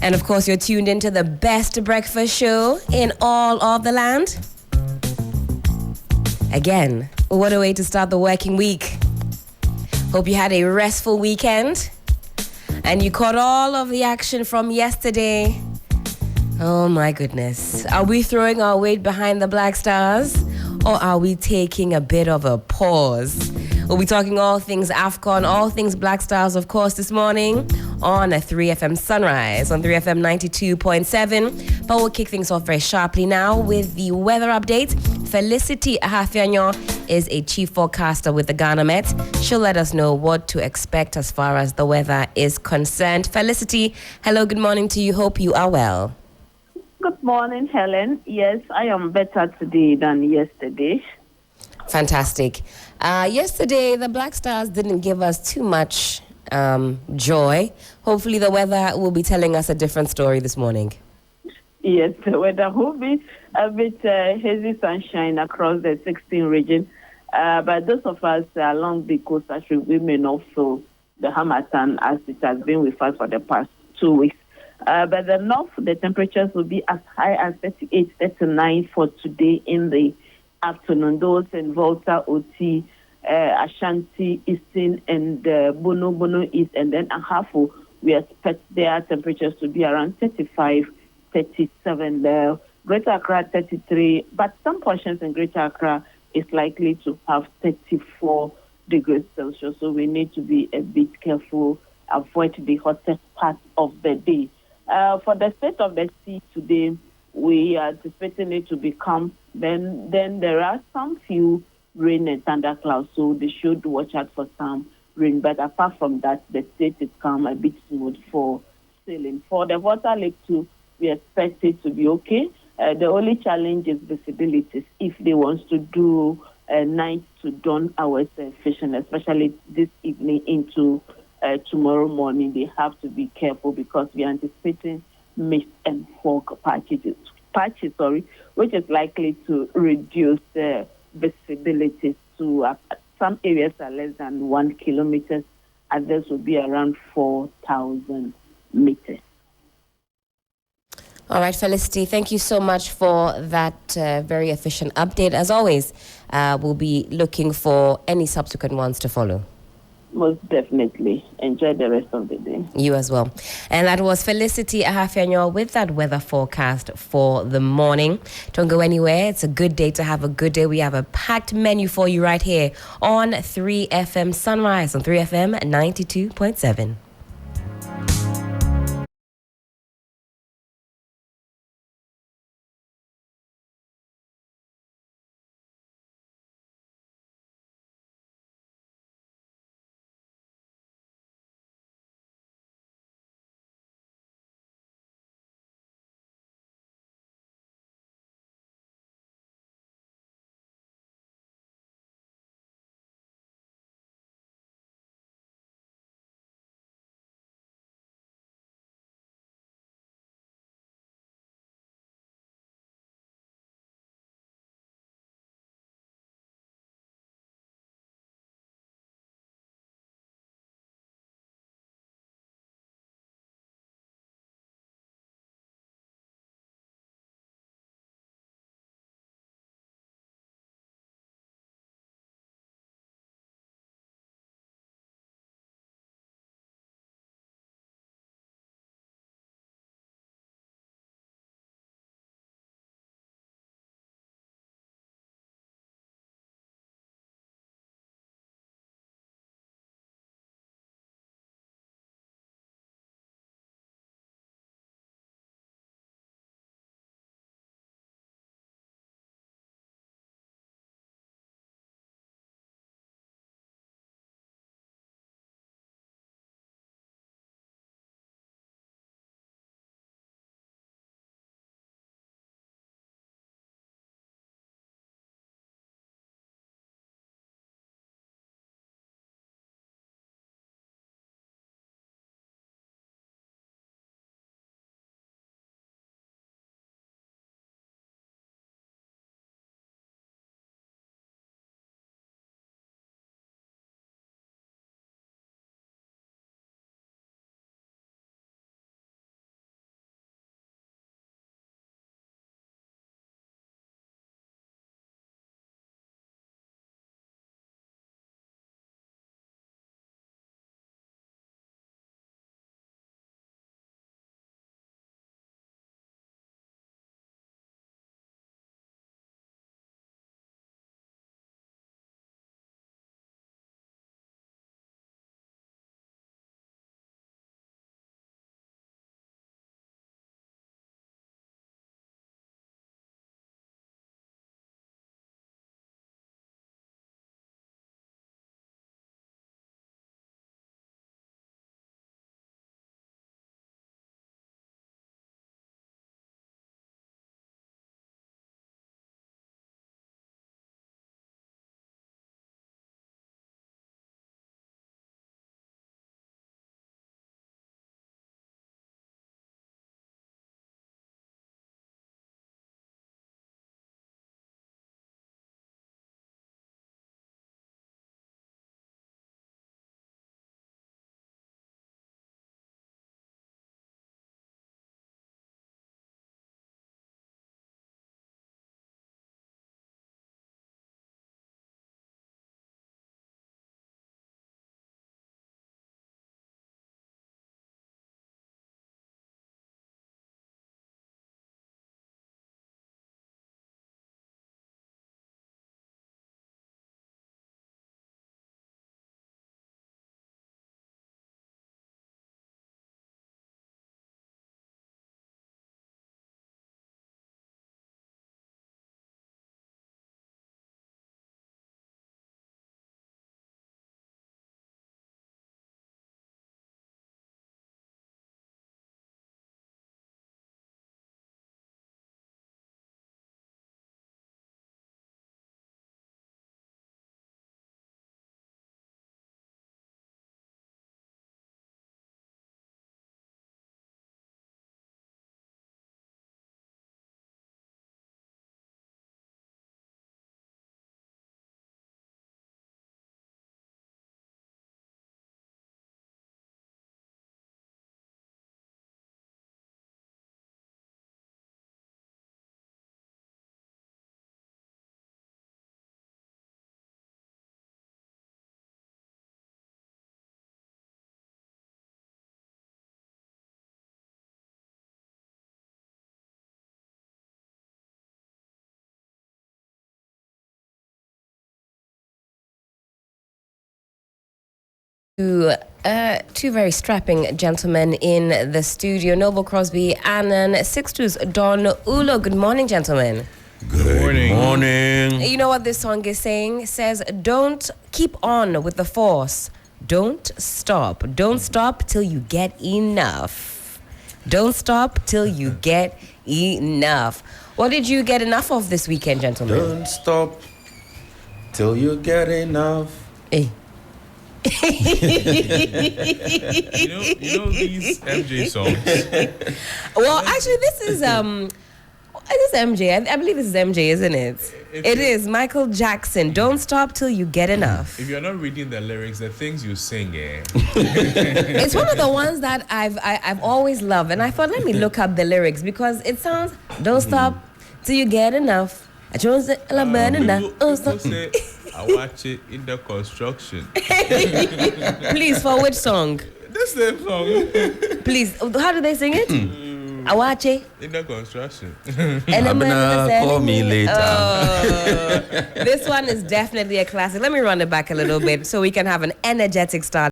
And of course, you're tuned into the best breakfast show in all of the land. Again, what a way to start the working week. Hope you had a restful weekend and you caught all of the action from yesterday. Oh my goodness. Are we throwing our weight behind the Black Stars or are we taking a bit of a pause? We'll be talking all things AFCON, all things Black Stars, of course, this morning on a 3FM Sunrise on 3FM 92.7. But we'll kick things off very sharply now with the weather update. Felicity Ahafianyo is a chief forecaster with the Ghana Met. She'll let us know what to expect as far as the weather is concerned. Felicity, hello, good morning to you. Hope you are well. Good morning, Helen. Yes, I am better today than yesterday. Fantastic. Yesterday, the Black Stars didn't give us too much joy. Hopefully, the weather will be telling us a different story this morning. Yes, the weather will be a bit hazy sunshine across the 16 region. But those of us along the coast, actually, we may not feel the harmattan as it has been with us for the past 2 weeks. But the north, the temperatures will be as high as 38, 39 for today in the afternoon. Those in Volta, Oti, Ashanti, Eastern, and Bono East, and then Ahafo, we expect their temperatures to be around 35, 37 there. Greater Accra, 33, but some portions in Greater Accra is likely to have 34 degrees Celsius, so we need to be a bit careful, avoid the hottest part of the day. For the state of the sea today, we are anticipating it to become, then there are some few rain and thunderclouds, so they should watch out for some rain. But apart from that, the state is calm, a bit smooth for sailing. For the Water Lake too, we expect it to be okay. The only challenge is visibility. If they want to do night to dawn hours fishing, especially this evening into tomorrow morning, they have to be careful because we are anticipating mist and fog patches, which is likely to reduce visibility to some areas are less than 1 kilometer, others will be around 4,000 meters. All right, Felicity, thank you so much for that very efficient update. As always, we'll be looking for any subsequent ones to follow. Most definitely. Enjoy the rest of the day. You as well. And that was Felicity Ahafianyo with that weather forecast for the morning. Don't go anywhere. It's a good day to have a good day. We have a packed menu for you right here on 3FM Sunrise on 3FM 92.7. Two very strapping gentlemen in the studio, Noble Crosby and Sixtus Don Ulo. Good morning, gentlemen. Good morning. You know what this song is saying? It says, don't keep on with the force. Don't stop. Don't stop till you get enough. Don't stop till you get enough. What did you get enough of this weekend, gentlemen? Don't stop till you get enough. Hey. you know these MJ songs. Well, actually, this is MJ. I believe this is MJ, isn't it? It is Michael Jackson. Don't stop till you get enough. If you're not reading the lyrics, the things you sing, It's one of the ones that I've always loved, and I thought, let me look up the lyrics because it sounds, don't stop till you get enough. I chose it, people say, I watch it in the construction. Please, for which song? The same song. Please, how do they sing it? I watch it In the construction. and I'm gonna call me later. Oh, this one is definitely a classic. Let me run it back a little bit so we can have an energetic start.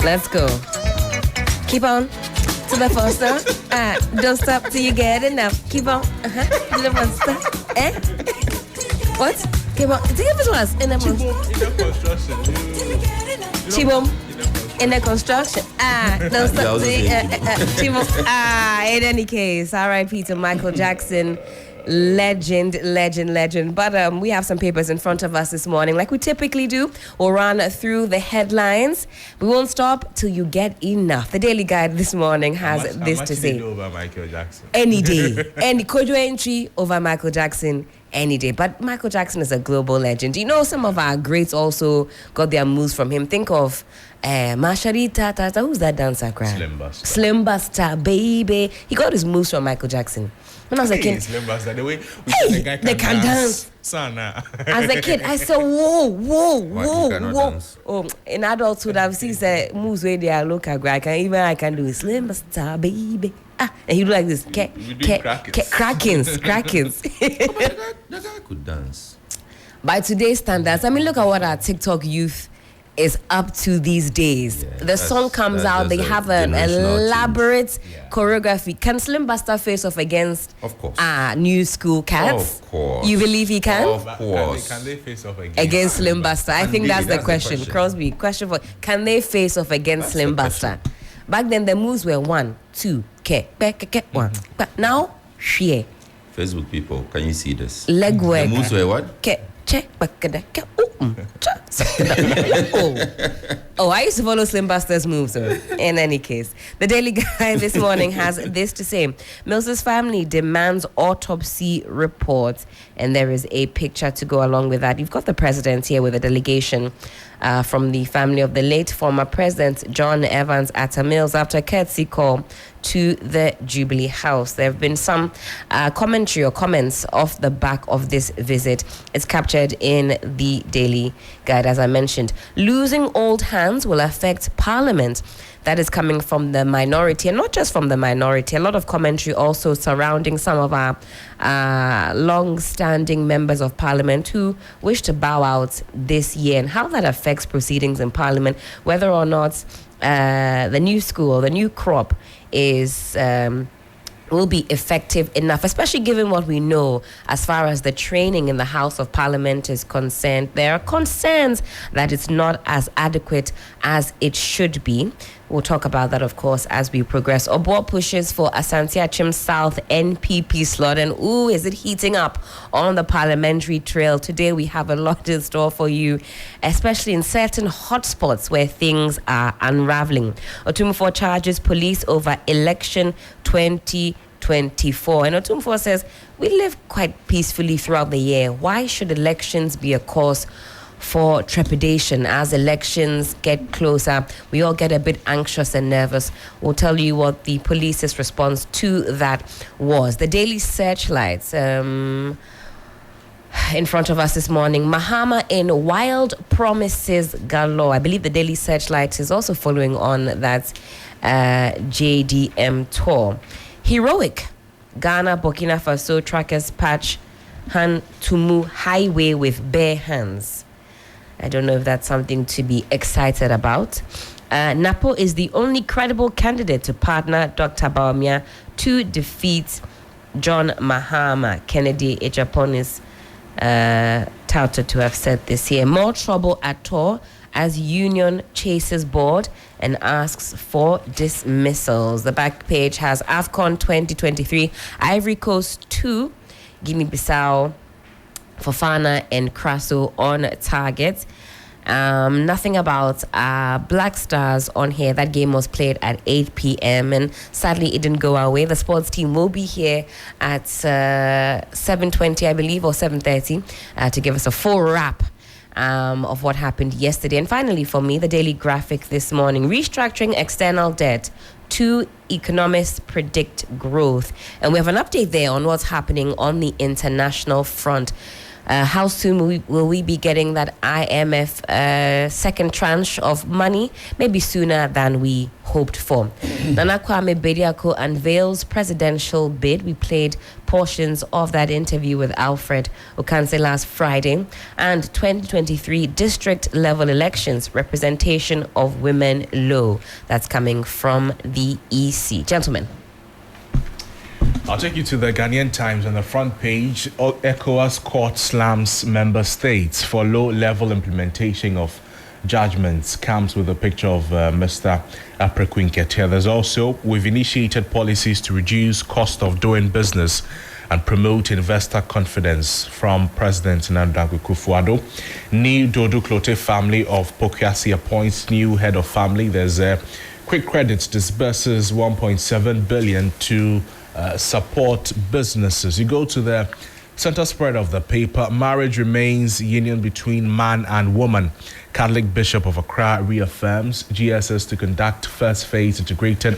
Let's go. Keep on to the first don't stop till you get enough. Keep on. To the first. What? Keep on. Take it was in the construction. Chibom. In the construction. Don't stop till you Chibom. In any case, R.I.P. to Michael Jackson. Legend. But we have some papers in front of us this morning. Like we typically do, we'll run through the headlines. We won't stop till you get enough. The Daily Guide this morning has this to say. Over Michael Jackson. Any day. Any Kojo entry over Michael Jackson any day. But Michael Jackson is a global legend. You know, some of our greats also got their moves from him. Think of Masharita Tata. Who's that dancer crying? Slim Buster, baby. He got his moves from Michael Jackson. When I was a kid, Slim Buster, the way the guy can dance. Sana. As a kid, I said, whoa. Dance? Oh, in adulthood, I've seen moves where they are local. I can do it. Slim Buster, baby. And he do like this. Krakens. That guy could dance. By today's standards, I mean, look at what our TikTok youth is up to these days. Yeah, the song comes out, they have an elaborate choreography. Can Slim Buster face off against new school cats? Of course. You believe he can? Of course. Can they face off Against Slim Buster? I think that's the question. Crosby, question for can they face off against Slim Buster? Back then the moves were 1, 2, one. But now, share. Facebook people, can you see this? Leg work. The moves were what? Oh, I used to follow Slim Buster's moves. So in any case, the Daily Guide this morning has this to say. Mills's family demands autopsy report, and there is a picture to go along with that. You've got the president here with a delegation from the family of the late former president John Evans Atta Mills after a courtesy call to the Jubilee House. There have been some commentary or comments off the back of this visit. It's captured in the Daily Guide, as I mentioned. Losing old hands will affect Parliament. That is coming from the minority, and not just from the minority. A lot of commentary also surrounding some of our long-standing members of Parliament who wish to bow out this year, and how that affects proceedings in Parliament, whether or not the new school, the new crop is will be effective enough, especially given what we know as far as the training in the House of Parliament is concerned. There are concerns that it's not as adequate as it should be. We'll talk about that, of course, as we progress. Obor pushes for Asante Achim South NPP slot, and is it heating up on the parliamentary trail? Today we have a lot in store for you, especially in certain hotspots where things are unraveling. Otumfuo charges police over election 2024. And Otumfuo says, we live quite peacefully throughout the year. Why should elections be a cause for trepidation? As elections get closer, we all get a bit anxious and nervous. We'll tell you what the police's response to that was. The Daily Searchlights in front of us this morning. Mahama in wild promises galore. I believe the Daily Searchlight is also following on that JDM tour. Heroic Ghana Burkina Faso trackers patch Han Tumu highway with bare hands. I don't know if that's something to be excited about. Napo is the only credible candidate to partner Dr. Bawumia to defeat John Mahama. Kennedy Ejapon is touted to have said this year. More trouble at Tor as Union chases board and asks for dismissals. The back page has AFCON 2023, Ivory Coast 2, Guinea-Bissau, Fofana and Crasso on target. Nothing about Black Stars on here. That game was played at 8 p.m. and sadly it didn't go our way. The sports team will be here at 7:20, I believe, or 7:30 to give us a full wrap of what happened yesterday. And finally, for me, the Daily Graphic this morning, restructuring external debt. 2 economists predict growth. And we have an update there on what's happening on the international front. How soon will we be getting that IMF second tranche of money? Maybe sooner than we hoped for. Nana Kwame Bediako unveils presidential bid. We played portions of that interview with Alfred Okanse last Friday. And 2023 district level elections, representation of women low. That's coming from the EC. Gentlemen. I'll take you to the Ghanaian Times on the front page. ECOWAS court slams member states for low-level implementation of judgments. Comes with a picture of Mr. Apreku Nketia. There's also, we've initiated policies to reduce cost of doing business and promote investor confidence from President Nana Akufo-Addo. New Dodo Clote family of Pokuasi appoints new head of family. There's a quick credit disburses 1.7 billion to support businesses. You go to the center spread of the paper. Marriage remains union between man and woman. Catholic Bishop of Accra reaffirms GSS to conduct first phase integrated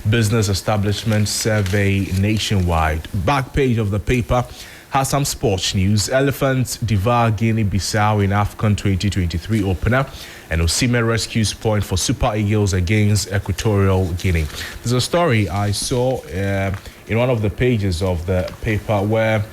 business establishment survey nationwide. Back page of the paper has some sports news. Elephants devour Guinea-Bissau in AFCON 2023 opener. And Osimhen rescues point for Super Eagles against Equatorial Guinea. There's a story I saw in one of the pages of the paper where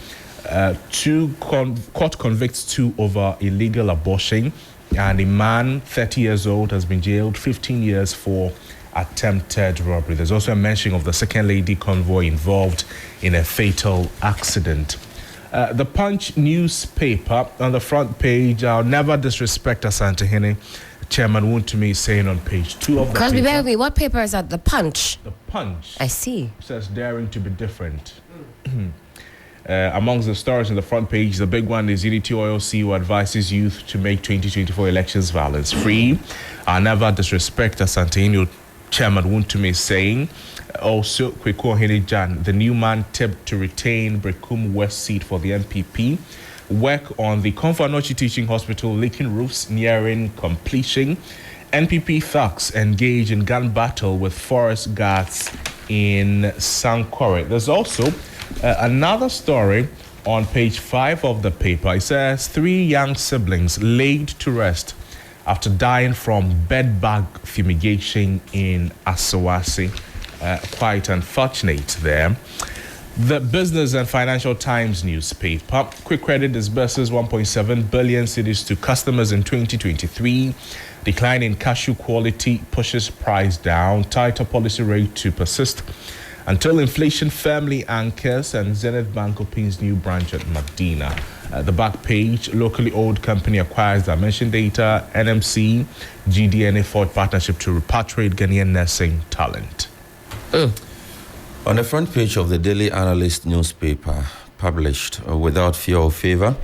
2 court convicts 2 over illegal abortion, and a man 30 years old has been jailed 15 years for attempted robbery. There's also a mention of the second lady convoy involved in a fatal accident. The Punch newspaper on the front page, I'll never disrespect Asante Hene, Chairman Wontumi is saying on page 2 of the paper. Bear with me, what paper is that? The Punch? The Punch. I see. Says daring to be different. Amongst the stories on the front page, the big one is Unity Oil CEO advises youth to make 2024 elections violence-free. I'll never disrespect Asante Hene, Chairman Wontumi is saying. Also, Kweku Ohene-Jan, the new man tipped to retain Brekum West seat for the MPP. Work on the Komfo Anokye Teaching Hospital leaking roofs nearing completion. NPP thugs engage in gun battle with forest guards in Sankore. There's also another story on page 5 of the paper. It says 3 young siblings laid to rest after dying from bedbug fumigation in Asawasi. Quite unfortunate there. The Business and Financial Times newspaper. Quick credit disburses 1.7 billion cedis to customers in 2023. Decline in cashew quality pushes price down. Tighter policy rate to persist Until inflation firmly anchors and Zenith Bank opens new branch at Medina. The back page, locally owned company acquires dimension data, NMC, GDNA Ford partnership to repatriate Ghanaian nursing talent. On the front page of the Daily Analyst newspaper, published without fear or favor,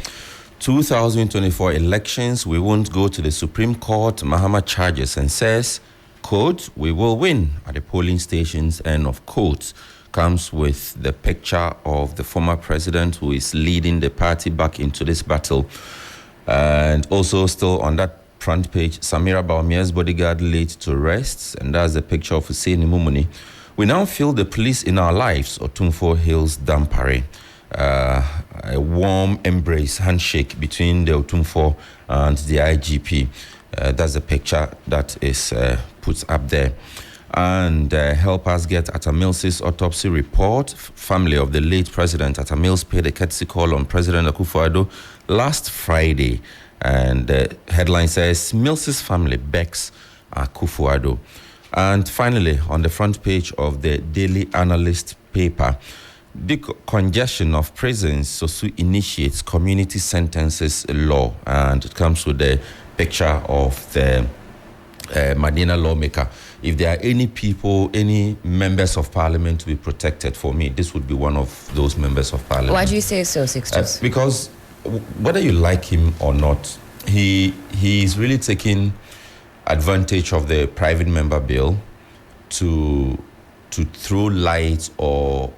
2024 elections, we won't go to the Supreme Court. Mahama charges and says, quote, we will win at the polling stations, end of quote. Comes with the picture of the former president who is leading the party back into this battle. And also still on that front page, Samira Bawumia's bodyguard laid to rest. And that's the picture of Hussein Mumuni. We now feel the police in our lives, Otumfuo Hills Dampare. A warm embrace, handshake between the Otumfuo and the IGP. That's the picture that is put up there. And help us get Atta Mills's autopsy report. Family of the late President Atta Mills paid a courtesy call on President Akufo-Addo last Friday. And the headline says, Mills's family begs Akufo-Addo. And finally, on the front page of the Daily Analyst paper, congestion of prisons, SOSU initiates community sentences law. And it comes with the picture of the Medina lawmaker. If there are any people, any members of parliament to be protected, for me, this would be one of those members of parliament. Why do you say so, Sixtus? Because whether you like him or not, he is really taking advantage of the private member bill to throw light or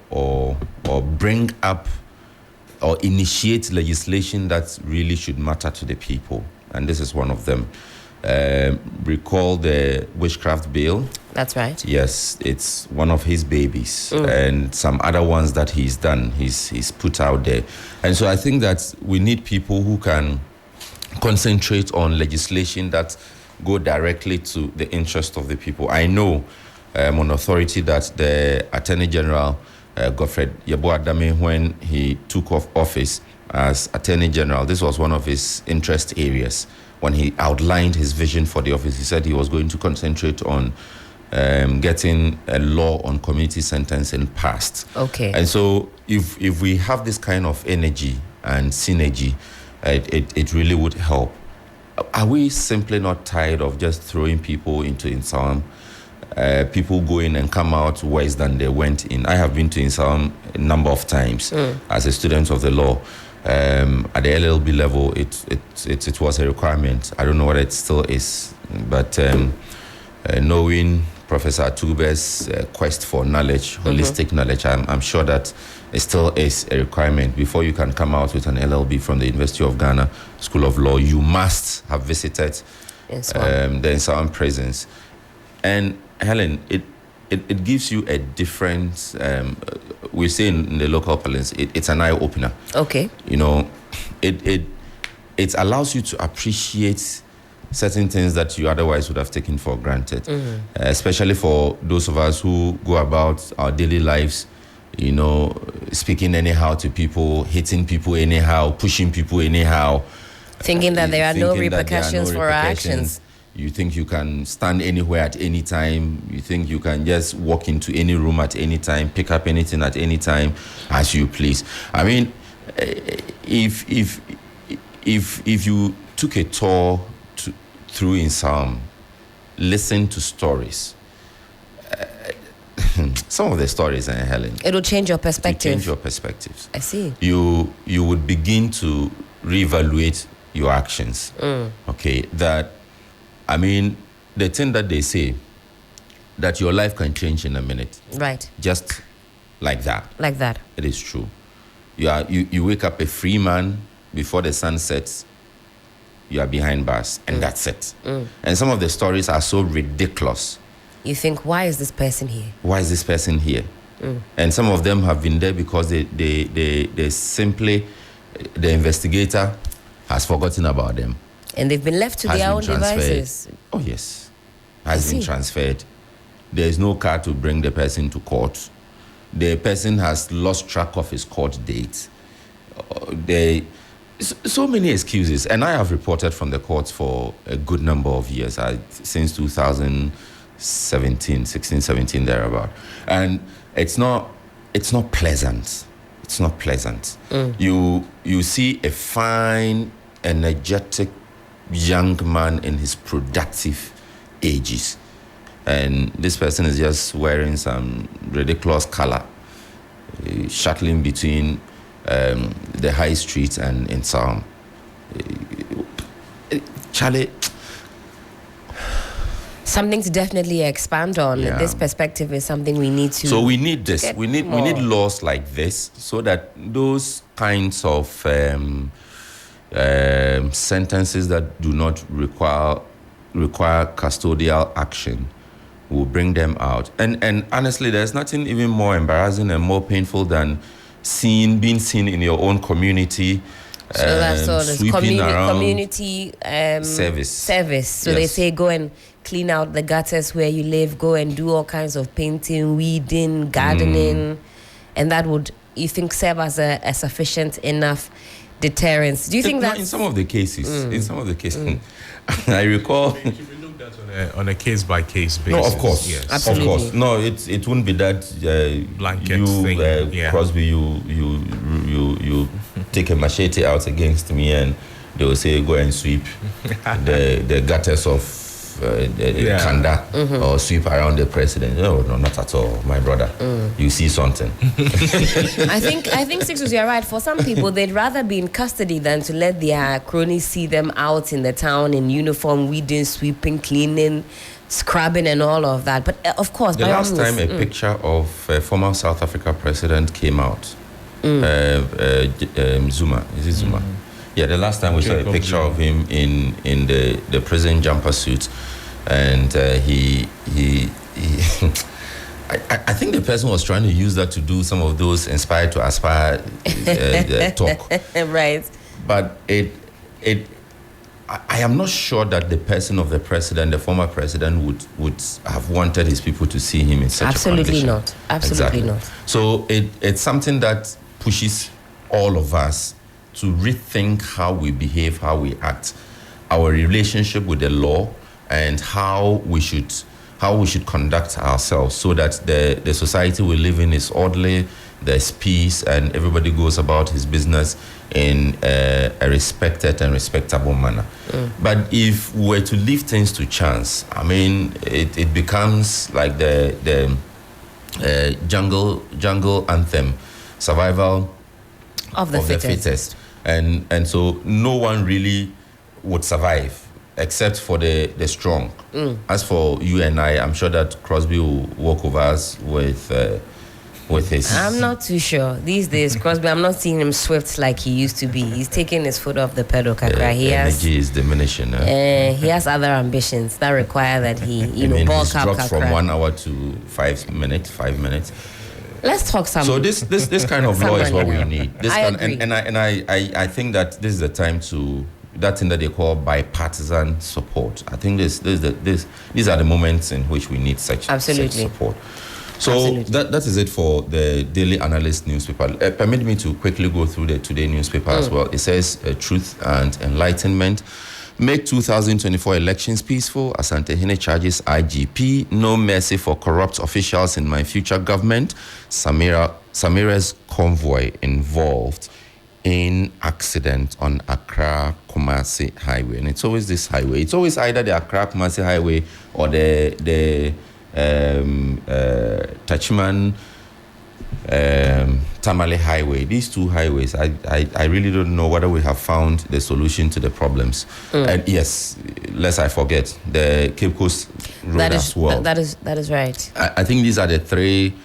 bring up or initiate legislation that really should matter to the people. And this is one of them. Recall the witchcraft bill. That's right. Yes, it's one of his babies, and some other ones that he's done, he's put out there. And so I think that we need people who can concentrate on legislation that go directly to the interest of the people. I know on authority that the Attorney General, Godfred Yeboah Dame, when he took off office as Attorney General, this was one of his interest areas. When he outlined his vision for the office, he said he was going to concentrate on getting a law on community sentencing passed. Okay. And so if we have this kind of energy and synergy, it really would help. Are we simply not tired of just throwing people into Insalm? People go in and come out worse than they went in. I have been to Insalm a number of times as a student of the law. At the LLB level, it was a requirement. I don't know what it still is, but knowing Professor Atube's quest for knowledge, holistic knowledge, I'm sure that it still is a requirement. Before you can come out with an LLB from the University of Ghana School of Law, you must have visited the Nsawam prisons. And Helen, it gives you a different, we say in the local parlance, it's an eye-opener. Okay. You know, it allows you to appreciate certain things that you otherwise would have taken for granted, especially for those of us who go about our daily lives, you know, speaking anyhow to people, hitting people anyhow, pushing people anyhow. Thinking that there are no repercussions for our actions. You think you can stand anywhere at any time. You think you can just walk into any room at any time, pick up anything at any time as you please. I mean, if you took a tour through Insalm, listen to stories. Some of the stories, Helen, it'll change your perspective. Change your perspectives. I see. You would begin to reevaluate your actions. Okay, that. I mean, the thing that they say, that your life can change in a minute. Right. Just like that. Like that. It is true. You wake up a free man before the sun sets, you are behind bars, and that's it. And some of the stories are so ridiculous. You think, why is this person here? Why is this person here? And some of them have been there because they simply, the investigator has forgotten about them. And they've been left to their own devices. Oh, yes. Has been transferred. There is no car to bring the person to court. The person has lost track of his court date. So many excuses. And I have reported from the courts for a good number of years, since 2017, 16, 17, thereabout. And it's not pleasant. It's not pleasant. You see a fine, energetic young man in his productive ages, and this person is just wearing some ridiculous color, shuttling between the high street and in Salm. Charlie, something to definitely expand on. Yeah. This perspective is something we need to. so we need this. get We need more. laws like this so that those kinds of sentences that do not require custodial action will bring them out. And honestly, there's nothing even more embarrassing and more painful than being seen in your own community. So that's all. It's Sweeping around. community Service. So they Yes. say go and clean out the gutters where you live. Go and do all kinds of painting, weeding, gardening, and that would, you think, serve as a sufficient enough deterrence. Do you think No, that in some of the cases, I recall. It should be looked at on a case-by-case basis. No, of course, Yes. Absolutely. of course. No, it wouldn't be that Blanket you, thing, yeah. Crosby, you take a machete out against me, and they will say go and sweep the gutters of Kanda or sweep around the president. No, not at all, my brother. You see something. I think Sixus, you're right. For some people, they'd rather be in custody than to let their cronies see them out in the town in uniform, weeding, sweeping, cleaning, scrubbing, and all of that. But of course, The by all last means, time a picture of former South Africa president came out, Zuma, is it Zuma? Yeah, the last time we saw a Jacob picture Zuma. of him in the prison jumper suit, and he I think the person was trying to use that to do some of those inspired to aspire talk, right. but I am not sure that the person of the president, the former president, would have wanted his people to see him in such Absolutely a condition. not. Absolutely Exactly. not. So it's something that pushes all of us to rethink how we behave, how we act, our relationship with the law, and how we should conduct ourselves so that the society we live in is orderly, there's peace, and everybody goes about his business in a respected and respectable manner. But if we were to leave things to chance, I mean, it becomes like the jungle anthem, survival Of the fittest. and so no one really would survive except for the strong. As for you and I'm sure that Crosby will walk over us with his. I'm not too sure. These days, Crosby, I'm not seeing him swift like he used to be. He's taking his foot off the pedal, Kakra. Energy is diminishing. He has other ambitions that require that he, bulk he's up, dropped from Kakra. 1 hour to 5 minutes. Let's talk some. So this kind of law is what we Somewhere. need. This I kind, agree. and I think that this is the time to that thing that they call bipartisan support. I think these are the moments in which we need such Absolutely. support. So Absolutely. that is it for the Daily Analyst newspaper. Permit me to quickly go through the Today newspaper as well. It says Truth and Enlightenment. Make 2024 elections peaceful. Asante Hine charges IGP. No mercy for corrupt officials in my future government. Samira's convoy involved in accident on Accra-Kumasi Highway. And it's always this highway. It's always either the Accra-Kumasi Highway or the Tachman Tamale Highway. These two highways, I really don't know whether we have found the solution to the problems. And yes, lest I forget, the Cape Coast Road as well. That is right. I think these are the three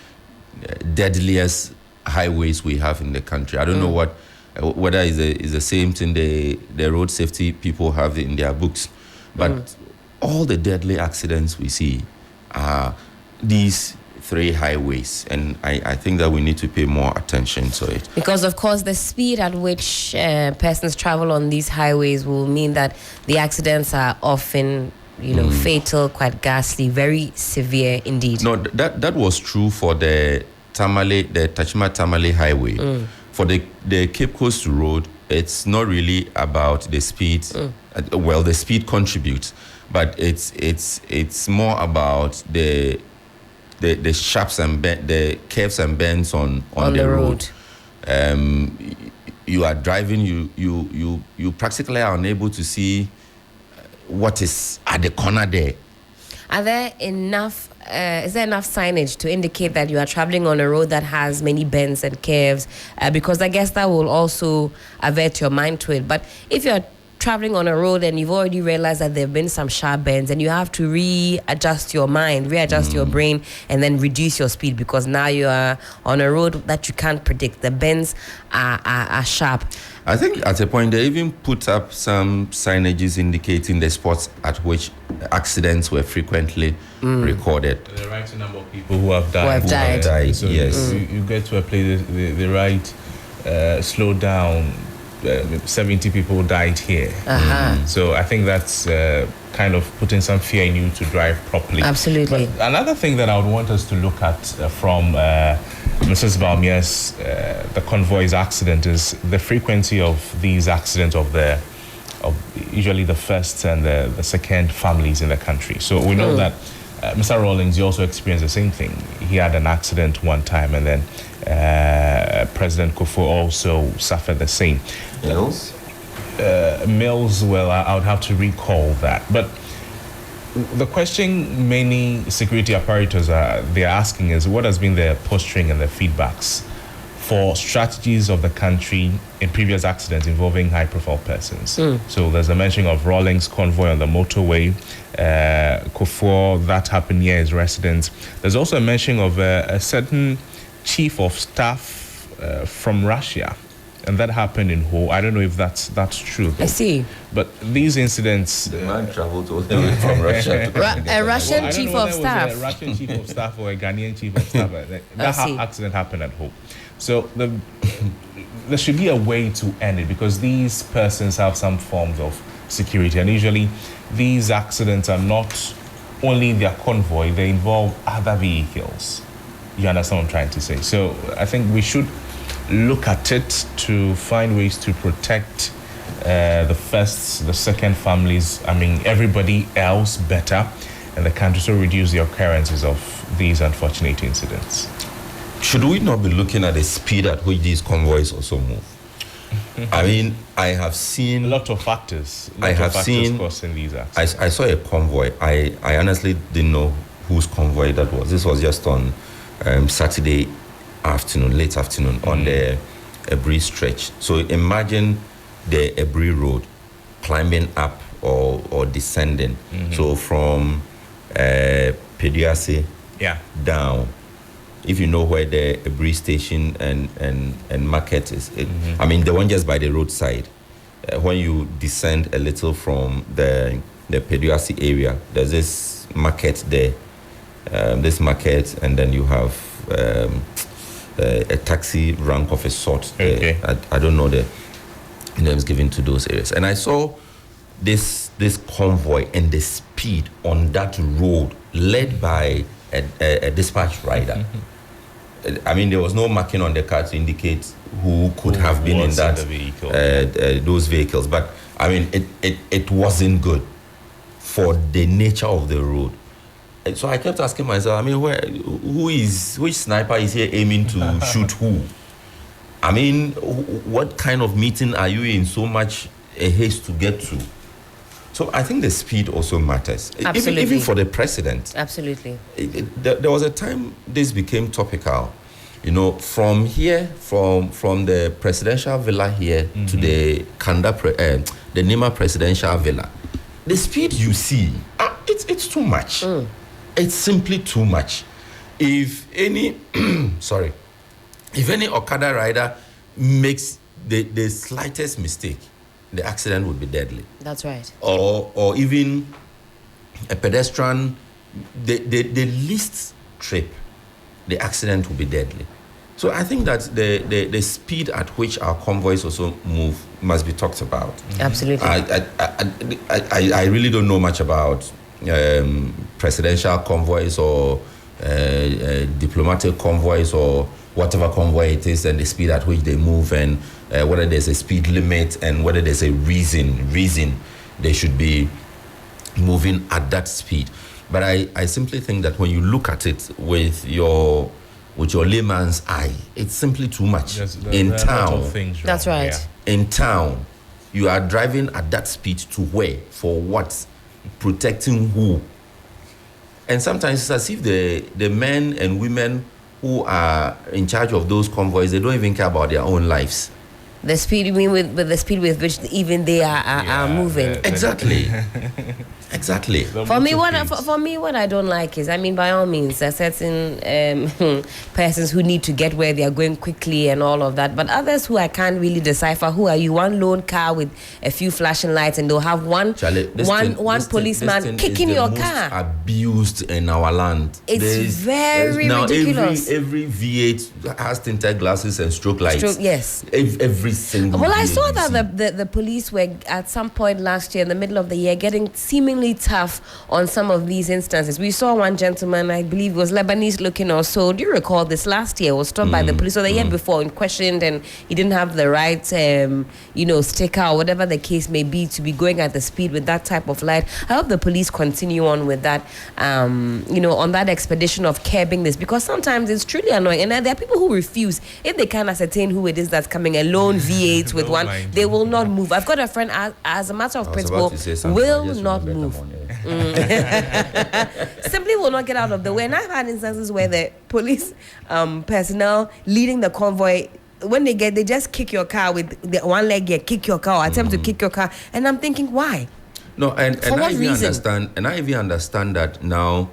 deadliest highways we have in the country. I don't know whether it's the same thing the road safety people have in their books, but all the deadly accidents we see are these three highways, and I think that we need to pay more attention to it. Because, of course, the speed at which persons travel on these highways will mean that the accidents are often, fatal, quite ghastly, very severe indeed. No, that was true for the Tachma Tamale Highway. For the Cape Coast Road, it's not really about the speed. Well, the speed contributes, but it's more about the the sharps and the curves and bends on the road. You are driving, you practically are unable to see what is at the corner there. Are there enough? Is there enough signage to indicate that you are traveling on a road that has many bends and curves? Because I guess that will also avert your mind to it. But if you're traveling on a road and you've already realized that there have been some sharp bends, and you have to readjust your mind, readjust your brain, and then reduce your speed because now you are on a road that you can't predict. The bends are sharp. I think at a point they even put up some signages indicating the spots at which accidents were frequently recorded. The right number of people who have died. So yes. You get to a place, they write, slow down. 70 people died here. So I think that's kind of putting some fear in you to drive properly. Absolutely. But another thing that I would want us to look at from Mrs. Bawumia's the convoy's accident is the frequency of these accidents of usually the first and the second families in the country. So we know that Mr. Rawlings, you also experienced the same thing. He had an accident one time, and then President Kufuor also suffered the same. Mills? Mills, well, I would have to recall that. But the question many security apparatus are asking is what has been their posturing and their feedbacks for strategies of the country in previous accidents involving high-profile persons. So there's a mention of Rawlings convoy on the motorway, Kufuor, that happened near his residence. There's also a mention of a certain chief of staff from Russia, and that happened in Ho. I don't know if that's true, though. I see. But these incidents... The man traveled all the way from Russia to a Russian chief of staff. A Russian chief of staff or a Ghanaian chief of staff. That accident happened at Ho. So there should be a way to end it because these persons have some forms of security, and usually these accidents are not only their convoy, they involve other vehicles. You understand what I'm trying to say? So I think we should look at it to find ways to protect the first, the second families, everybody else better in the country, so reduce the occurrences of these unfortunate incidents. Should we not be looking at the speed at which these convoys also move? I have seen a lot of factors. Causing these accidents. I saw a convoy. I honestly didn't know whose convoy that was. This was just on Saturday afternoon, late afternoon, on the Ebri stretch. So imagine the Ebri road climbing up or descending. So from Peduase down. If you know where the Ebri station and market is, the one just by the roadside. When you descend a little from the Peduase area, there's this market there. This market, and then you have a taxi rank of a sort. Okay. I don't know the names given to those areas. And I saw this convoy and the speed on that road led by a dispatch rider. There was no marking on the car to indicate who could have been in that vehicle. Those vehicles. But it wasn't good for the nature of the road. And so I kept asking myself, which sniper is here aiming to shoot who? What kind of meeting are you in so much a haste to get to? So I think the speed also matters. Absolutely. Even for the president. Absolutely. There was a time this became topical. From here, from the presidential villa here to the the Nima presidential villa, the speed you see, it's too much. It's simply too much. If any, if any Okada rider makes the slightest mistake, the accident would be deadly. That's right. Or even a pedestrian, the least trip, the accident will be deadly. So I think that the speed at which our convoys also move must be talked about. Absolutely. I really don't know much about presidential convoys or diplomatic convoys or whatever convoy it is, and the speed at which they move, and whether there's a speed limit and whether there's a reason they should be moving at that speed. But I simply think that when you look at it with your layman's eye, it's simply too much. In town, that's right. Yeah. In town, you are driving at that speed to where? For what? Protecting who? And sometimes it's as if the men and women who are in charge of those convoys, they don't even care about their own lives. The speed, you mean with the speed with which even they are moving. Exactly. Exactly. For me, what I don't like is, I mean, by all means, there are certain persons who need to get where they are going quickly and all of that, but others who I can't really decipher. Who are you? One lone car with a few flashing lights, and they'll have one policeman kicking your car. Abused in our land. It's very ridiculous. Now every V8 has tinted glasses and stroke lights. Yes. Every single. Well, I saw that the police were at some point last year, in the middle of the year, getting seemingly tough on some of these instances. We saw one gentleman, I believe was Lebanese looking or so. Do you recall this last year? Was stopped by the police, or the year before, and questioned, and he didn't have the right, sticker or whatever the case may be to be going at the speed with that type of light. I hope the police continue on with that, on that expedition of curbing this, because sometimes it's truly annoying, and there are people who refuse. If they can't ascertain who it is that's coming, a lone V8 with one, they will not move. I've got a friend, as a matter of principle, will not move. Simply will not get out of the way. And I've had instances where the police personnel leading the convoy, when they just kick your car with the one leg, kick your car, or attempt to kick your car, and I'm thinking, why? No, and I even understand that now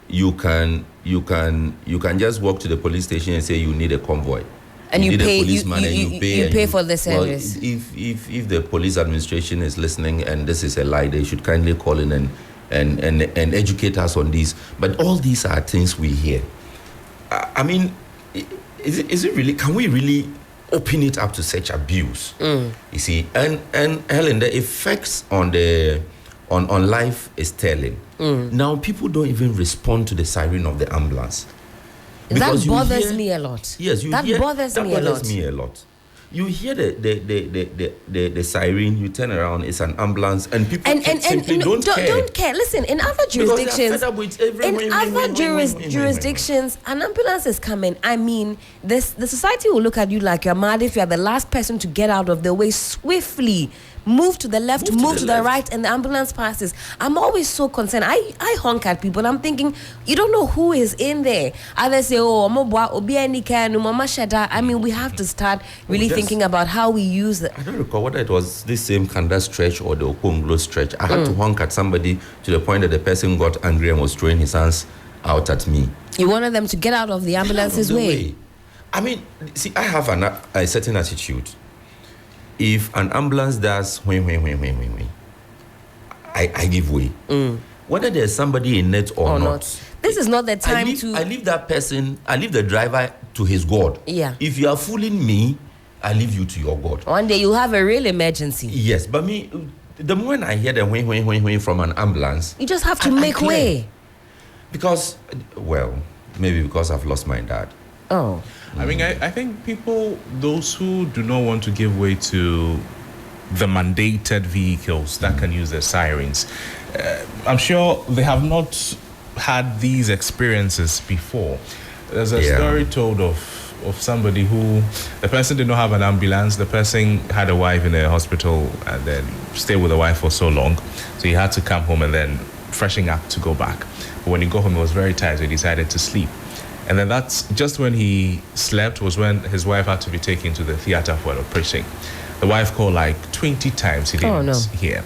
you can just walk to the police station and say you need a convoy. And you pay, a policeman, you pay for the service. Well, if the police administration is listening and this is a lie, they should kindly call in and educate us on these. But all these are things we hear. I mean, is it really? Can we really open it up to such abuse? You see, and Helen, the effects on life is telling. Now people don't even respond to the siren of the ambulance. That bothers me a lot. Yes, that bothers me a lot. You hear the siren, you turn around, it's an ambulance, and people simply don't care. Don't care. Listen, in other jurisdictions, jurisdictions, an ambulance is coming. I mean, the society will look at you like you're mad if you are the last person to get out of the way swiftly. Move to the left, move to the right, and the ambulance passes. I'm always so concerned. I honk at people. I'm thinking, you don't know who is in there. Others say, I mean, we have to start really thinking about how we use it. I don't recall whether it was this same Kanda stretch or the Okonglo stretch. I had to honk at somebody to the point that the person got angry and was throwing his hands out at me. You wanted them to get out of the ambulance's way. I mean, see, I have a certain attitude. If an ambulance does I give way. Whether there's somebody in it or not. This is not the time I leave that person, I leave the driver to his God. Yeah. If you are fooling me, I leave you to your God. One day you'll have a real emergency. Yes, but me, the moment I hear the from an ambulance, you just have to make way. Because, well, maybe because I've lost my dad. Oh. I mean, I think people, those who do not want to give way to the mandated vehicles that can use their sirens, I'm sure they have not had these experiences before. There's a story told of somebody who, the person did not have an ambulance. The person had a wife in a hospital and then stayed with the wife for so long. So he had to come home and then freshen up to go back. But when he got home, he was very tired, so he decided to sleep. And then that's just when he slept was when his wife had to be taken to the theater for an operation. The wife called like 20 times. He didn't hear.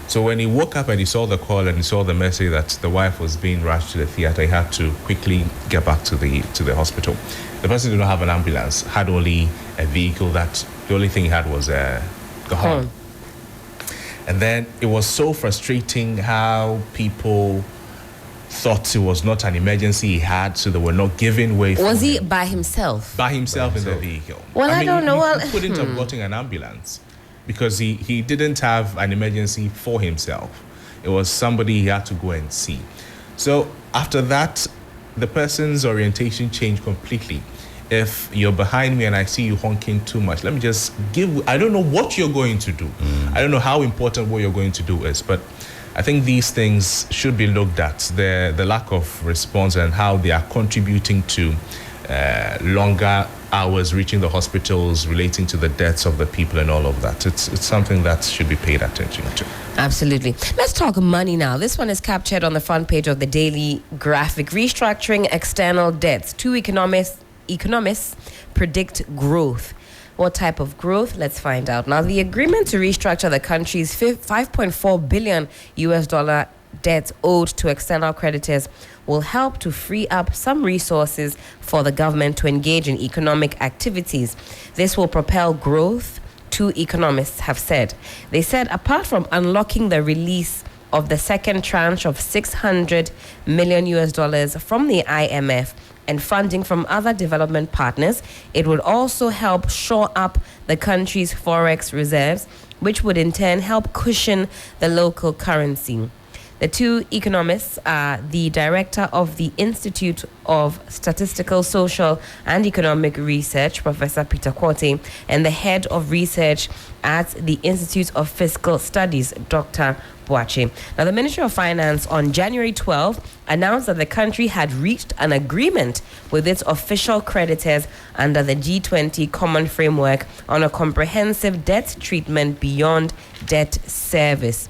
So when he woke up and he saw the call and he saw the message that the wife was being rushed to the theater, he had to quickly get back to the hospital. The person did not have an ambulance, had only a vehicle that the only thing he had was a horn. And then it was so frustrating how people thought it was not an emergency he had, so they were not giving way. Was he by himself? By himself in the vehicle. Well, I don't know. He couldn't have gotten an ambulance because he didn't have an emergency for himself. It was somebody he had to go and see. So after that, the person's orientation changed completely. If you're behind me and I see you honking too much, let me just I don't know what you're going to do. I don't know how important what you're going to do is, but I think these things should be looked at. The lack of response and how they are contributing to longer hours reaching the hospitals, relating to the deaths of the people and all of that. It's something that should be paid attention to. Absolutely. Let's talk money now. This one is captured on the front page of the Daily Graphic. Restructuring external debts. Two economists predict growth. What type of growth? Let's find out. Now, the agreement to restructure the country's $5.4 billion debts owed to external creditors will help to free up some resources for the government to engage in economic activities. This will propel growth, two economists have said. They said apart from unlocking the release of the second tranche of $600 million from the IMF and funding from other development partners, it would also help shore up the country's forex reserves, which would in turn help cushion the local currency. The two economists are the director of the Institute of Statistical, Social and Economic Research, Professor Peter Quartey, and the head of research at the Institute of Fiscal Studies, Dr. Boache. Now, the Ministry of Finance on January 12 announced that the country had reached an agreement with its official creditors under the G20 Common Framework on a comprehensive debt treatment beyond debt service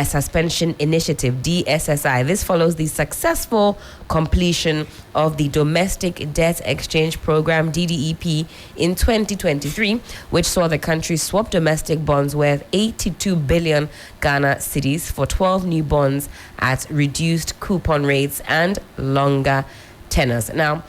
suspension initiative, DSSI. This follows the successful completion of the Domestic Debt Exchange Program, DDEP, in 2023, which saw the country swap domestic bonds worth 82 billion Ghana cedis for 12 new bonds at reduced coupon rates and longer tenors. Now,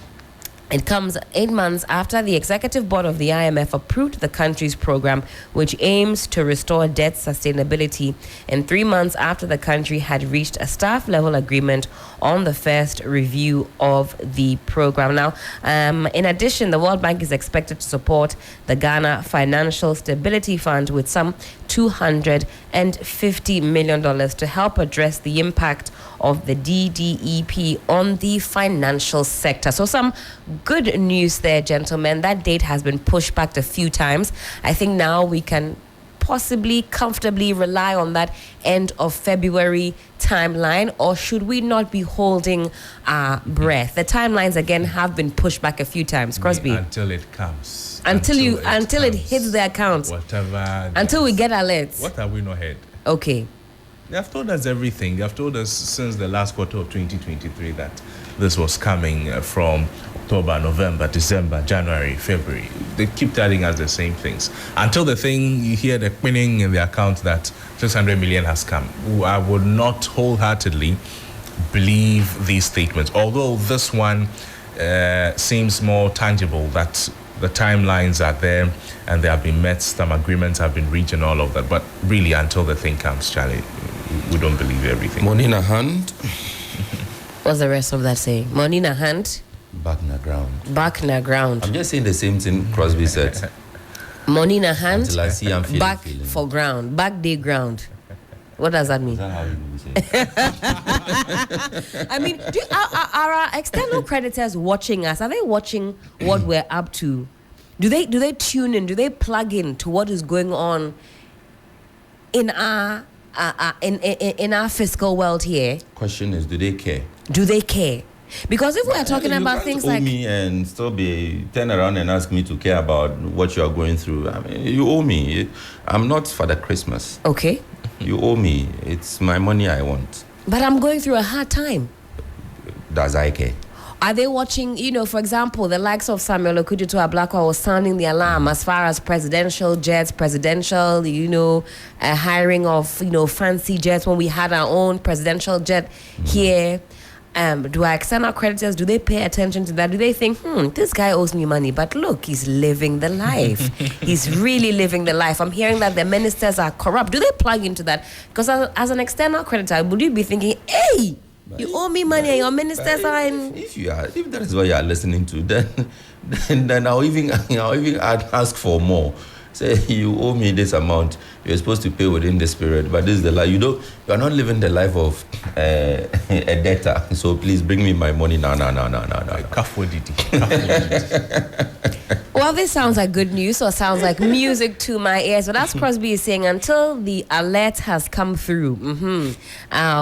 it comes 8 months after the executive board of the IMF approved the country's program, which aims to restore debt sustainability, and 3 months after the country had reached a staff-level agreement on the first review of the program. Now, in addition, the World Bank is expected to support the Ghana Financial Stability Fund with some $250 million to help address the impact of the DDEP on the financial sector. So some good news there, gentlemen. That date has been pushed back a few times. I think now we can possibly comfortably rely on that end of February timeline, or should we not be holding our breath? The timelines again have been pushed back a few times. Crosby, until it comes, until it hits the account, whatever, until we get alerts. What have we not heard? Okay, they have told us everything. They have told us since the last quarter of 2023 that this was coming from October, November, December, January, February. They keep telling us the same things until the thing you hear the pinning in the account that 600 million has come. I would not wholeheartedly believe these statements, although this one seems more tangible, that the timelines are there and they have been met, some agreements have been reached and all of that. But really, until the thing comes, Charlie, we don't believe everything. Money in a hand. What's the rest of that saying? Money in a hand, Back in the ground. back in the ground. I'm just saying the same thing Crosby said. Money in a hand, Until I see I'm feeling. back for ground, back day ground. What does that mean? Is that how you say it? I mean, are our external creditors watching us? Are they watching what we're up to? Do they tune in? Do they plug in to what is going on in our in our fiscal world here? Question is, do they care? Do they care? Because if we're talking about things like me and still be turn around and ask me to care about what you are going through. I mean, you owe me. I'm not Father Christmas. okay, You owe me. It's my money I want. but I'm going through a hard time. Does I care? Are they watching, for example, the likes of Samuel Okudzeto Ablakwa was sounding the alarm as far as presidential jets, hiring of, fancy jets when we had our own presidential jet here. Do our external creditors, do they pay attention to that? Do they think, this guy owes me money, but look, he's living the life. He's really living the life. I'm hearing that the ministers are corrupt. Do they plug into that? Because as an external creditor, would you be thinking, hey, you owe me money and your ministers are in... If that is what you are listening to, then I'll even ask for more. say you owe me this amount. You're supposed to pay within this period, but this is the life. You are not living the life of a debtor. So please bring me my money now. Well, this sounds like good news or sounds like music to my ears. But as Crosby is saying, until the alert has come through,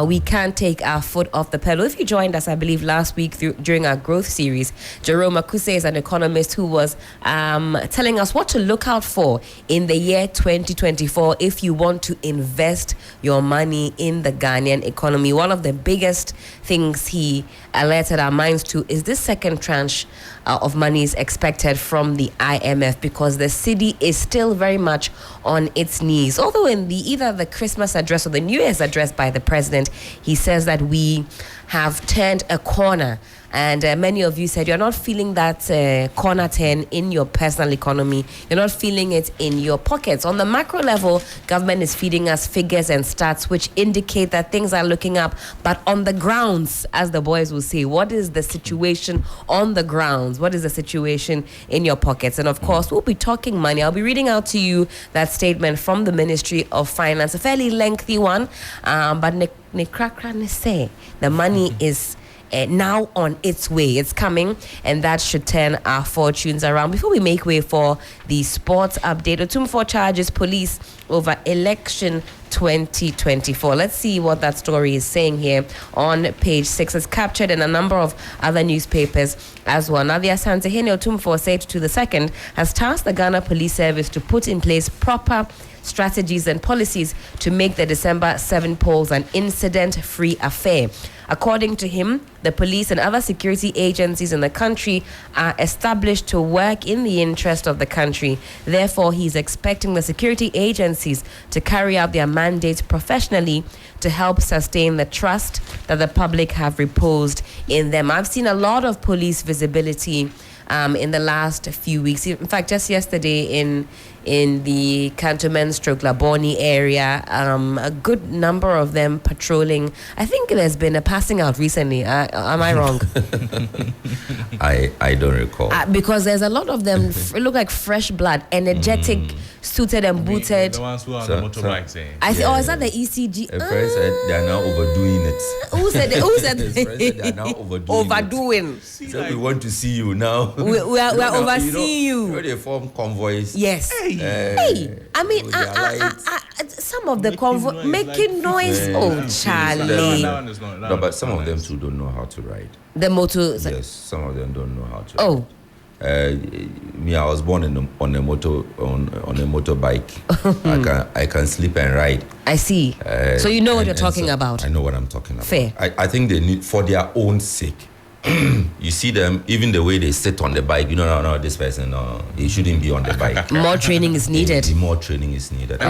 we can't take our foot off the pedal. If you joined us, I believe, last week during our growth series, Jerome Akuse is an economist who was telling us what to look out for in the year 2024 if you want to invest your money in the Ghanaian economy. One of the biggest things he alerted our minds to is this second tranche of money is expected from the IMF, because the city is still very much on its knees. Although in either the Christmas address or the New Year's address by the president, he says that we have turned a corner. And many of you said you're not feeling that corner turn in your personal economy. You're not feeling it in your pockets. On the macro level, government is feeding us figures and stats which indicate that things are looking up. But on the grounds, as the boys will say, what is the situation on the grounds? What is the situation in your pockets? And of course, we'll be talking money. I'll be reading out to you that statement from the Ministry of Finance, a fairly lengthy one. But the money is now on its way. It's coming, and that should turn our fortunes around. Before we make way for the sports update, Otumfuo charges police over election 2024. Let's see what that story is saying here on page 6. It's captured in a number of other newspapers as well. Now, the Asante-Hene Otumfuo said to the second has tasked the Ghana Police Service to put in place proper strategies and policies to make the December 7 polls an incident-free affair. According to him, the police and other security agencies in the country are established to work in the interest of the country. Therefore, he's expecting the security agencies to carry out their mandates professionally to help sustain the trust that the public have reposed in them. I've seen a lot of police visibility in the last few weeks. In fact, just yesterday in the Cantonment/Laboni area, a good number of them patrolling. I think there's been a passing out recently. Am I wrong? I don't recall. Because there's a lot of them look like fresh blood, energetic, suited and booted. The ones who are on the motorbikes. Is that the ECG? A friend said they are now overdoing it. Who said they are now overdoing it. So we want to see you now. We are overseeing you. They form convoys. Yes. Hey, I mean, some of the convoy making noise. Oh, Charlie. No, but some of them too don't know how to ride. The motor. Yes, some of them don't know how to. Oh. Me, I was born on a motorbike. I can sleep and ride. I see. So you know what you're talking about. I know what I'm talking about. Fair. I think they need, for their own sake. You see them, even the way they sit on the bike. No, this person, he shouldn't be on the bike. More training is needed. More training is needed.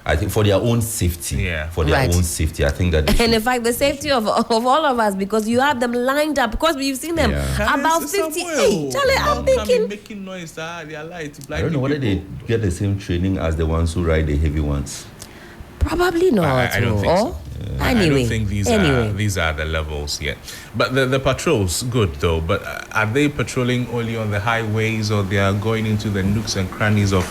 I think for their own safety. For their own safety, I think that. And in fact, the safety of all of us, because you have them lined up. Because you've seen them about 50. Hey, Charlie, I'm thinking. Making noise. They are light. I don't know whether they get the same training as the ones who ride the heavy ones. Probably not. I don't think so. Anyway, I don't think these are the levels yet. But the patrols, good though. But are they patrolling only on the highways, or they are going into the nooks and crannies of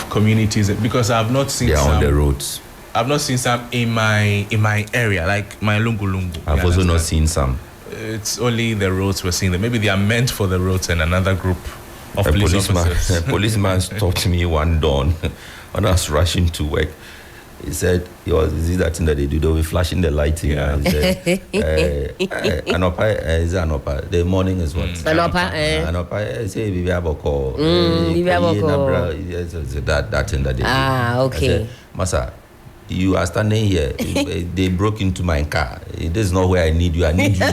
communities? Because I've not seen some. They are on the roads. I've not seen some in my area, like my Lungu. I've also not seen some. It's only the roads we're seeing them. Maybe they are meant for the roads, and another group of police officers. A policeman stopped me one dawn when I was rushing to work. He said, is that thing that they do? They were flashing the lighting. Yeah. He said, Anopa, is it Anopa? The morning is what? Anopa. Anopa, say, Viviaboko. That thing that they do. Okay. Said, Masa, you are standing here. They broke into my car. This is not where I need you. I need you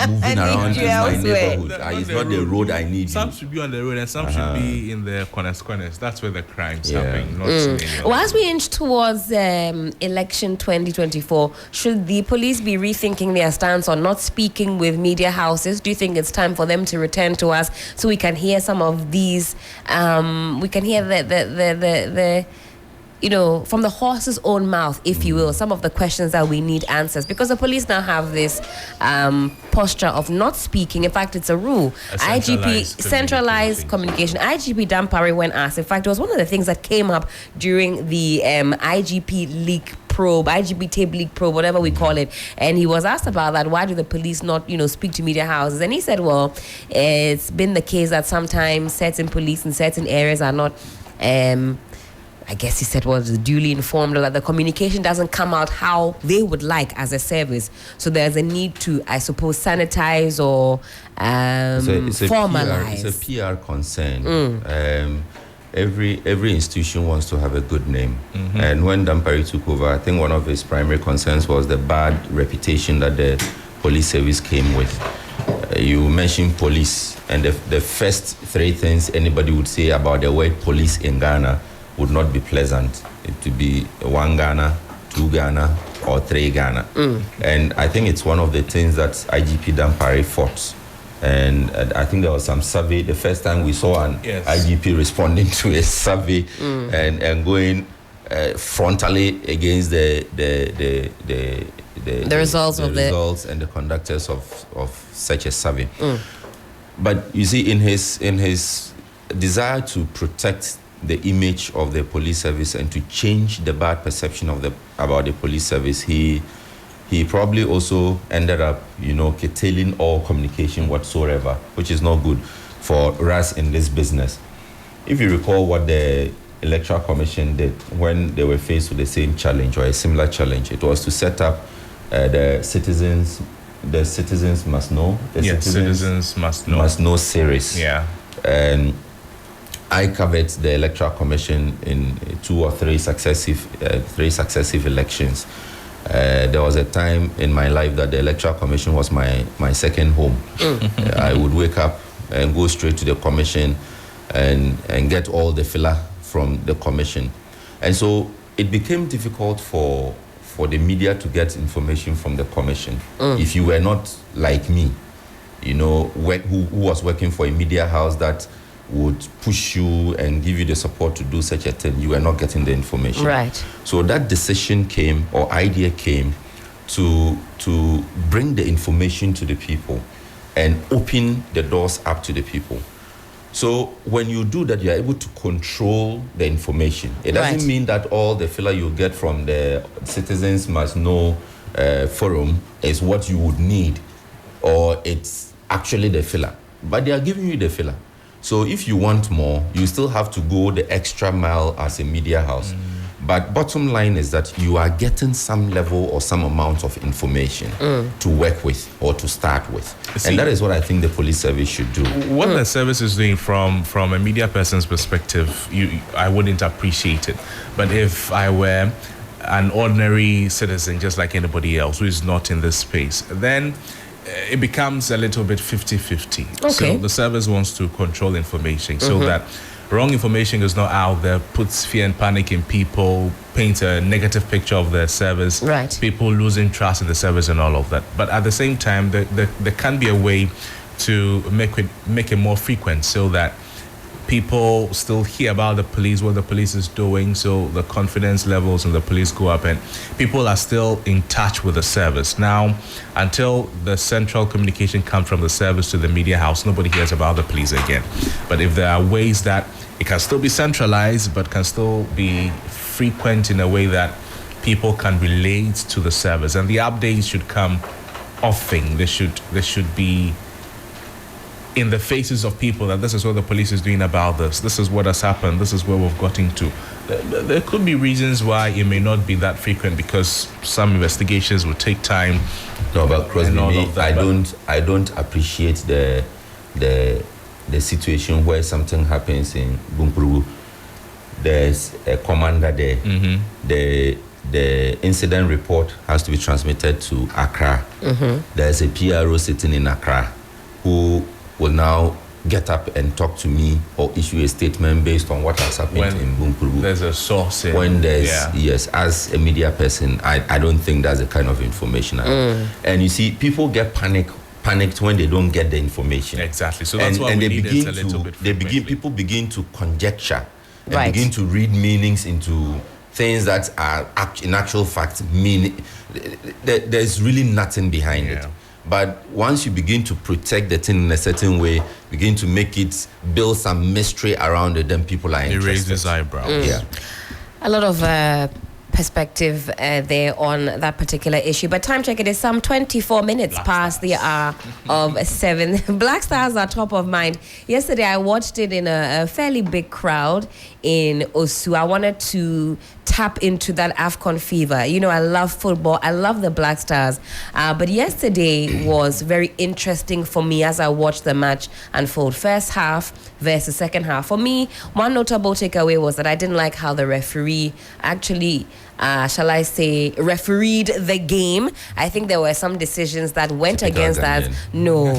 moving around in my neighborhood. It's not the road I need some should be on the road, and some should be in the corners. That's where the crimes happen. Well, as we inch towards election 2024, should the police be rethinking their stance on not speaking with media houses? Do you think it's time for them to return to us so we can hear some of these? We can hear from the horse's own mouth, if you will, some of the questions that we need answers, because the police now have this posture of not speaking. In fact, it's a rule. Centralized communication. IGP Dan Parry, when asked, in fact, it was one of the things that came up during the IGP leak probe, IGP tape leak probe, whatever we call it, and he was asked about that. Why do the police not, speak to media houses? And he said, well, it's been the case that sometimes certain police in certain areas are not I guess he said was duly informed, or that the communication doesn't come out how they would like as a service. So there's a need to, I suppose, sanitize or formalize. It's a PR concern. Every institution wants to have a good name. And when Dan Parry took over, I think one of his primary concerns was the bad reputation that the police service came with. You mentioned police, and the first three things anybody would say about the word police in Ghana would not be pleasant. It would be 1 Ghana, 2 Ghana, or 3 Ghana. And I think it's one of the things that IGP Dan Parry fought. And I think there was some survey. The first time we saw an IGP responding to a survey and going frontally against the results and the conductors of such a survey. But you see, in his desire to protect the image of the police service and to change the bad perception about the police service, he probably also ended up, curtailing all communication whatsoever, which is not good for us in this business. If you recall what the Electoral Commission did when they were faced with the same challenge or a similar challenge, it was to set up the citizens must know. Citizens must know series. Yeah. And I covered the Electoral Commission in 2 or 3 successive elections. There was a time in my life that the Electoral Commission was my second home. I would wake up and go straight to the commission and get all the filler from the commission. And so it became difficult for the media to get information from the commission. If you were not like me, who was working for a media house that would push you and give you the support to do such a thing, you were not getting the information. Right. So that decision came, or idea came, to bring the information to the people and open the doors up to the people. So when you do that, you're able to control the information. It doesn't mean that all the filler you get from the Citizens Must Know forum is what you would need, or it's actually the filler. But they are giving you the filler. So if you want more, you still have to go the extra mile as a media house. But bottom line is that you are getting some level or some amount of information to work with or to start with. And that is what I think the police service should do. What the service is doing from a media person's perspective, I wouldn't appreciate it. But if I were an ordinary citizen, just like anybody else who is not in this space, then it becomes a little bit 50-50. Okay. So the service wants to control information so that wrong information is not out there, puts fear and panic in people, paints a negative picture of the service, people losing trust in the service and all of that. But at the same time, there can be a way to make it more frequent so that people still hear about the police, what the police is doing, so the confidence levels in the police go up and people are still in touch with the service. Now, until the central communication comes from the service to the media house, nobody hears about the police again. But if there are ways that it can still be centralized but can still be frequent in a way that people can relate to the service, and the updates should come often. They should be in the faces of people that this is what the police is doing about this. This is what has happened. This is where we've gotten to. There could be reasons why it may not be that frequent because some investigations will take time. No, but Crosby, I don't appreciate the situation where something happens in Bumpuru. There's a commander there. The incident report has to be transmitted to Accra. There's a PRO sitting in Accra who will now get up and talk to me or issue a statement based on what has happened in Bumpuru. There's a source. Yes, as a media person, I don't think that's the kind of information I have. And you see, people get panicked when they don't get the information. Exactly. So that's why we need it a little bit frequently. People begin to conjecture and begin to read meanings into things that are in actual fact mean there's really nothing behind it. But once you begin to protect the thing in a certain way, begin to make it build some mystery around it, then people are interested. They raise his eyebrows. Yeah. A lot of perspective there on that particular issue. But time check, it is some 24 minutes past the hour of 7. Black Stars are top of mind. Yesterday, I watched it in a fairly big crowd in Osu. I wanted to tap into that AFCON fever. You know, I love football. I love the Black Stars. But yesterday was very interesting for me as I watched the match unfold. First half versus second half. For me, one notable takeaway was that I didn't like how the referee actually shall I say, refereed the game. I think there were some decisions that went against that. No.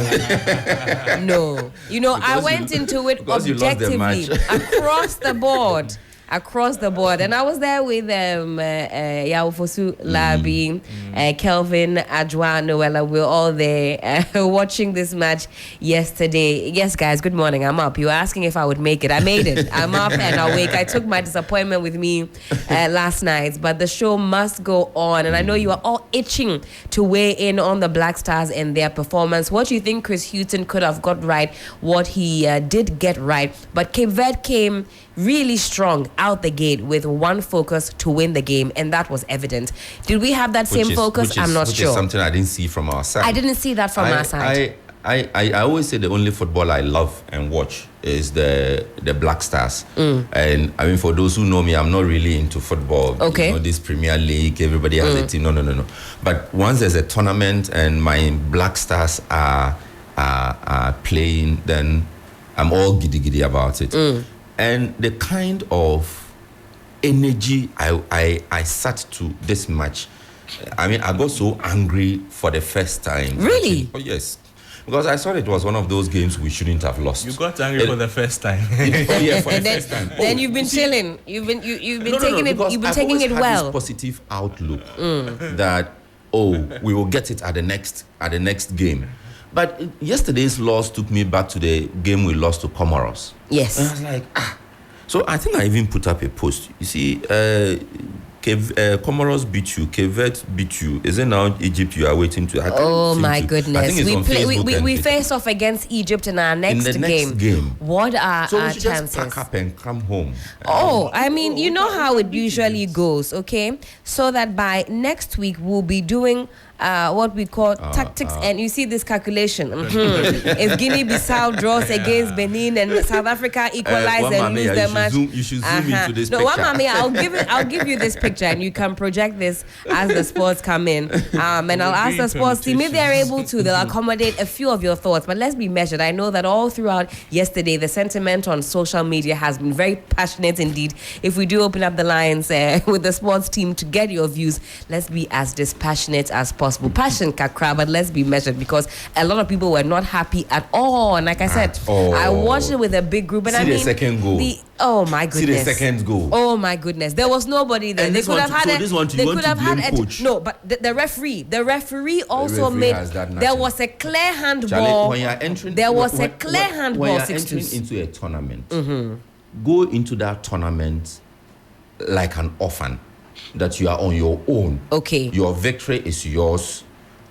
No. You know, I went into it objectively across the board. Across the board. And I was there with Yaofosu Labi, Kelvin, Ajwa, Noella. We were all there watching this match yesterday. Yes, guys, good morning. I'm up. You were asking if I would make it. I made it. I'm up and awake. I took my disappointment with me last night, but the show must go on. And I know you are all itching to weigh in on the Black Stars and their performance. What do you think Chris Hughton could have got right? What he did get right? But Cape Verde came really strong out the gate with one focus to win the game, and that was evident. Did we have that same focus? I'm not sure. Is something I didn't see from our side. I didn't see that from our side. I always say the only football I love and watch is the Black Stars. And I mean, for those who know me, I'm not really into football. Okay. You know, this Premier League, everybody has a team. No. But once there's a tournament and my Black Stars are playing, then I'm all giddy about it. And the kind of energy I sat to this match, I mean, I got so angry for the first time. Really? Oh, yes. Because I thought it was one of those games we shouldn't have lost. You got angry for the first time. Yeah, for the then, first time. Then you've been chilling. You've been taking it. You've been taking it well. This positive outlook that we will get it at the next game. But yesterday's loss took me back to the game we lost to Comoros. Yes. And I was like, So I think I even put up a post. You see, Comoros beat you, Cape Verde beat you. Is it now Egypt you are waiting to? Oh my goodness! I think it's we face off against Egypt in our next game. What are so our we should chances? just pack up and come home. I mean, you know how it usually goes, okay? So that by next week we'll be doing what we call tactics, and you see this calculation. If Guinea-Bissau draws against Benin and South Africa equalize and lose the match, you should zoom into this picture. I'll give you this picture, and you can project this as the sports come in. And I'll ask the sports team if they're able to. They'll accommodate a few of your thoughts, but let's be measured. I know that all throughout yesterday, the sentiment on social media has been very passionate indeed. If we do open up the lines with the sports team to get your views, let's be as dispassionate as possible. Passion kakra, but let's be measured, because a lot of people were not happy at all. And like I said, I watched it with a big group, and the second goal. Oh my goodness! See the second goal. Oh my goodness! There was nobody there. And they could have had coach. No, but the referee also made. There was a clear handball. Charlie, when you're entering, there was a clear handball. When you're entering into a tournament, go into that tournament like an orphan, that you are on your own. Okay. Your victory is yours.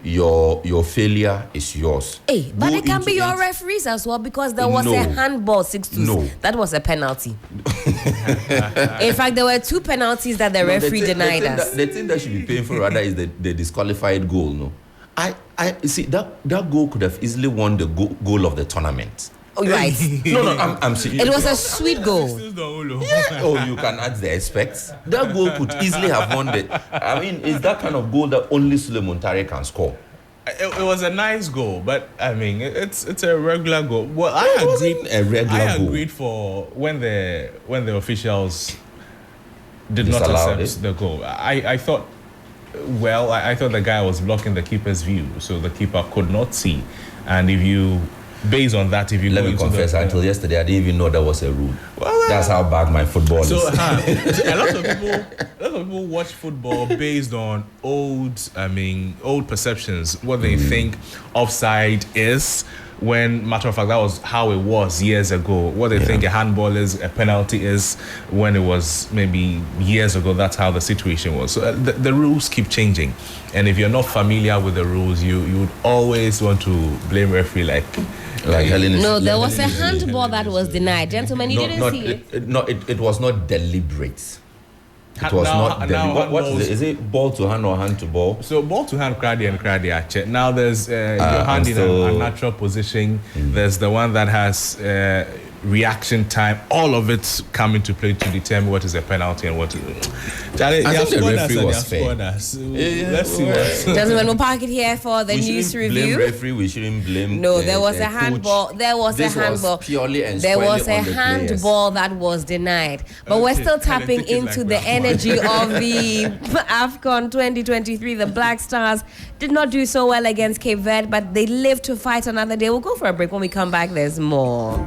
Your failure is yours. Hey, but it can be your referees as well, because there was a handball 6-2. No. That was a penalty. In fact, there were 2 penalties that the referee denied us. The thing that should be painful rather is the disqualified goal. No, I see that goal could have easily won the goal of the tournament. Oh, right. No, I'm serious. It was a sweet goal. Yeah. Oh, you can add the aspects. That goal could easily have won it. I mean, it's that kind of goal that only Sule Muntari can score. It was a nice goal, but I mean, it's a regular goal. Well, I agreed for when the officials did not accept the goal. I thought the guy was blocking the keeper's view, so the keeper could not see. And based on that, let me confess, until yesterday, I didn't even know there was a rule. Well, that's how bad my football is. So a lot of people watch football based on old perceptions, what they think offside is. when, matter of fact, that was how it was years ago. What they think a handball is, a penalty is, when it was maybe years ago, that's how the situation was. So the rules keep changing. And if you're not familiar with the rules, you would always want to blame referee like Helen. No, there was a handball that was denied. Gentlemen, you didn't see it. It was not deliberate. It was not deliberate. What is it? Is it ball to hand or hand to ball? So ball to hand, crady and crady ache. Now there's your hand in a natural position. There's the one that has reaction time. All of it come into play to determine what is a penalty and what is. I think the referee was fair. Let's see what. Gentlemen, we'll park it here for the news review. Blame referee. We shouldn't blame. No, there was a handball. There was a handball. There was a handball that was denied. But we're still tapping into the energy of the AFCON 2023. The Black Stars did not do so well against Cape Verde, but they live to fight another day. We'll go for a break. When we come back, there's more.